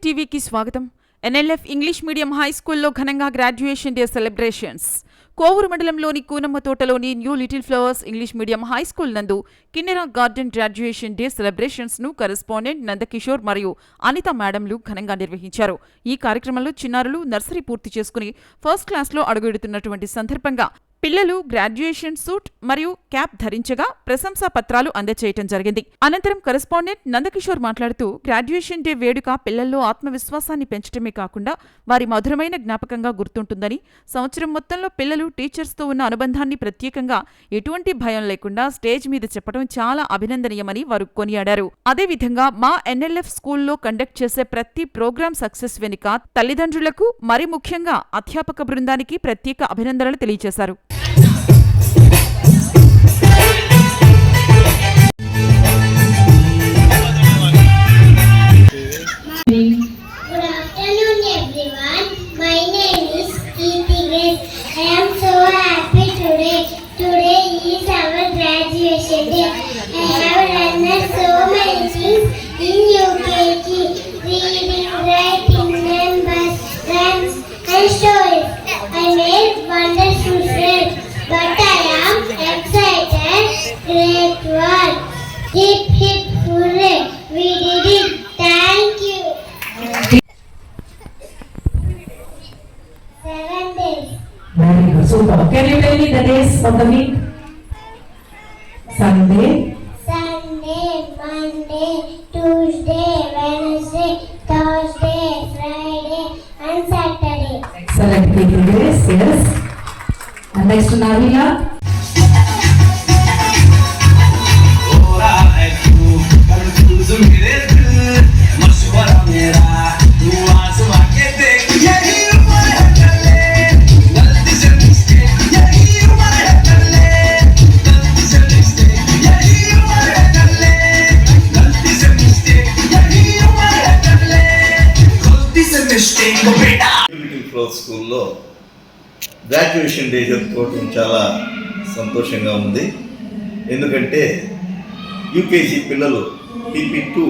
టీవీకి స్వాగతం. NLF English medium high స్కూల్లో ఘనంగా గ్రాడ్యుయేషన్ డే సెలబ్రేషన్స్. కోవూరు మండలంలోని కూనమ్మ తోటలోని new little flowers English medium high school నందు Kinnera garden graduation day celebrations ను కరెస్పాండెంట్ నందకిషోర్ మరియు అనిత మేడంలు ఘనంగా నిర్వహించారు. ఈ కార్యక్రమంలో చిన్నారులు నర్సరీ పూర్తి చేసుకుని ఫస్ట్ క్లాస్లో అడుగుపెడుతున్నటువంటి సందర్భంగా పిల్లలు గ్రాడ్యుయేషన్ సూట్ మరియు క్యాప్ ధరించగా ప్రశంసా పత్రాలు అందజేయటం జరిగింది. అనంతరం కరెస్పాండెంట్ నందకిషోర్ మాట్లాడుతూ గ్రాడ్యుయేషన్ డే వేడుక పిల్లల్లో ఆత్మవిశ్వాసాన్ని పెంచడమే కాకుండా వారి మధురమైన జ్ఞాపకంగా గుర్తుంటుందని, సంవత్సరం మొత్తంలో పిల్లలు టీచర్స్తో ఉన్న అనుబంధాన్ని ప్రత్యేకంగా ఎటువంటి భయం లేకుండా స్టేజ్ మీద చెప్పడం చాలా అభినందనీయమని వారు కొనియాడారు. అదేవిధంగా మా ఎన్ఎల్ఎఫ్ స్కూల్లో కండక్ట్ చేసే ప్రతి ప్రోగ్రాం సక్సెస్ వెనుక తల్లిదండ్రులకు, మరి ముఖ్యంగా అధ్యాపక బృందానికి ప్రత్యేక అభినందనలు తెలియజేశారు. Hip hip hooray! We did it! Thank you. 7 days. Very good. Super. Can you tell me the days of the week? Sunday, Monday, Tuesday, Wednesday, Thursday, Friday, and Saturday. excellent. Days, yes. And next to Navila. స్కూల్లో graduation day జరుపుకోవడం చాలా సంతోషంగా ఉంది. ఎందుకంటే UKG పిల్లలు PP2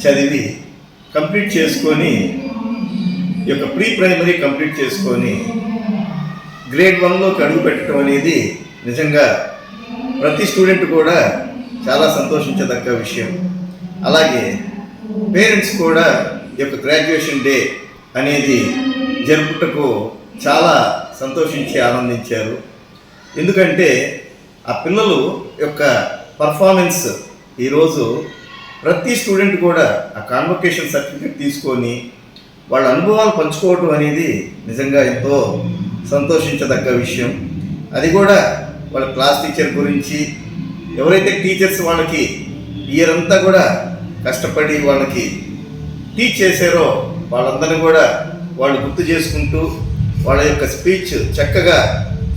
చదివి complete చేసుకొని ఈ యొక్క ప్రీ ప్రైమరీ కంప్లీట్ చేసుకొని గ్రేడ్ 1లోకి అడుగు పెట్టడం అనేది నిజంగా ప్రతి స్టూడెంట్ కూడా చాలా సంతోషించదగ్గ విషయం. అలాగే పేరెంట్స్ కూడా ఈ యొక్క గ్రాడ్యుయేషన్ డే అనేది జరుపుటకు చాలా సంతోషించి ఆనందించారు. ఎందుకంటే ఆ పిల్లలు యొక్క పర్ఫార్మెన్స్ ఈరోజు ప్రతి స్టూడెంట్ కూడా ఆ కాన్వొకేషన్ సర్టిఫికేట్ తీసుకొని వాళ్ళ అనుభవాలు పంచుకోవటం అనేది నిజంగా ఎంతో సంతోషించదగ్గ విషయం. అది కూడా వాళ్ళ క్లాస్ టీచర్ గురించి, ఎవరైతే టీచర్స్ వాళ్ళకి ఇయర్ అంతా కూడా కష్టపడి వాళ్ళకి టీచ్ చేశారో వాళ్ళందరినీ కూడా వాళ్ళు గుర్తు చేసుకుంటూ వాళ్ళ యొక్క స్పీచ్ చక్కగా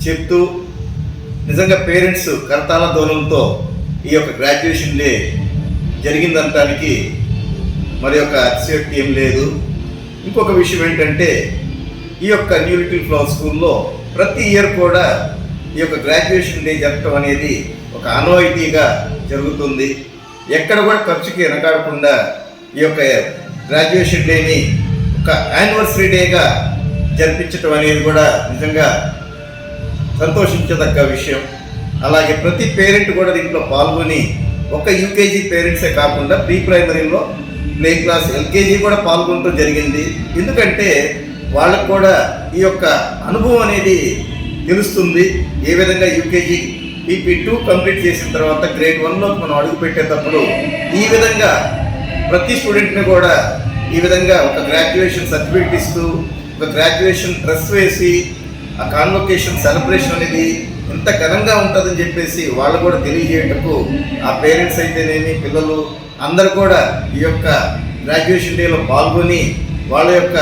చెప్తూ నిజంగా పేరెంట్స్ కరతాళ ధ్వనులతో ఈ యొక్క గ్రాడ్యుయేషన్ డే జరిగిందనటానికి మరి యొక్క అతిశయోక్తి ఏం లేదు. ఇంకొక విషయం ఏంటంటే ఈ యొక్క న్యూ లిటిల్ ఫ్లవర్ స్కూల్లో ప్రతి ఇయర్ కూడా ఈ యొక్క గ్రాడ్యుయేషన్ డే జరగటం అనేది ఒక ఆనవాయితీగా జరుగుతుంది. ఎక్కడ కూడా ఖర్చుకి వెనకాడకుండా ఈ యొక్క గ్రాడ్యుయేషన్ డేని ఒక యానివర్సరీ డేగా జరిపించటం అనేది కూడా నిజంగా సంతోషించదగ్గ విషయం. అలాగే ప్రతి పేరెంట్ కూడా దీంట్లో పాల్గొని, ఒక యూకేజీ పేరెంట్సే కాకుండా ప్రీ ప్రైమరీలో ప్లే క్లాస్ ఎల్కేజీ కూడా పాల్గొనడం జరిగింది. ఎందుకంటే వాళ్ళకు కూడా ఈ యొక్క అనుభవం అనేది తెలుస్తుంది. ఏ విధంగా యూకేజీ PP2 కంప్లీట్ చేసిన తర్వాత గ్రేడ్ 1లోకి మనం అడుగు పెట్టేటప్పుడు ఈ విధంగా ప్రతి స్టూడెంట్ని కూడా ఈ విధంగా ఒక గ్రాడ్యుయేషన్ సర్టిఫికేట్ ఇస్తూ, ఒక గ్రాడ్యుయేషన్ డ్రెస్ వేసి ఆ కాన్వొకేషన్ సెలబ్రేషన్ అనేది ఎంత ఘనంగా ఉంటుందని చెప్పేసి వాళ్ళు కూడా తెలియజేయటకు ఆ పేరెంట్స్ అయితేనేమి, పిల్లలు అందరూ కూడా ఈ యొక్క గ్రాడ్యుయేషన్ డేలో పాల్గొని వాళ్ళ యొక్క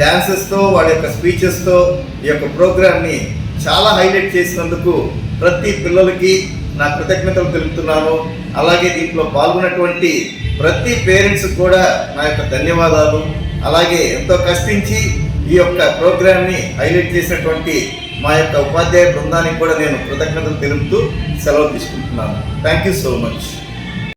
డ్యాన్సెస్తో, వాళ్ళ యొక్క స్పీచెస్తో ఈ యొక్క ప్రోగ్రామ్ని చాలా హైలైట్ చేసినందుకు ప్రతి పిల్లలకి నా కృతజ్ఞతలు తెలుపుతున్నాను. అలాగే దీంట్లో పాల్గొన్నటువంటి ప్రతి పేరెంట్స్ కూడా నా యొక్క ధన్యవాదాలు. అలాగే ఎంతో కష్టించి ఈ యొక్క ప్రోగ్రామ్ని హైలైట్ చేసినటువంటి మా యొక్క ఉపాధ్యాయ బృందానికి కూడా నేను కృతజ్ఞతలు తెలుపుతూ సెలవు తీసుకుంటున్నాను. Thank you so much.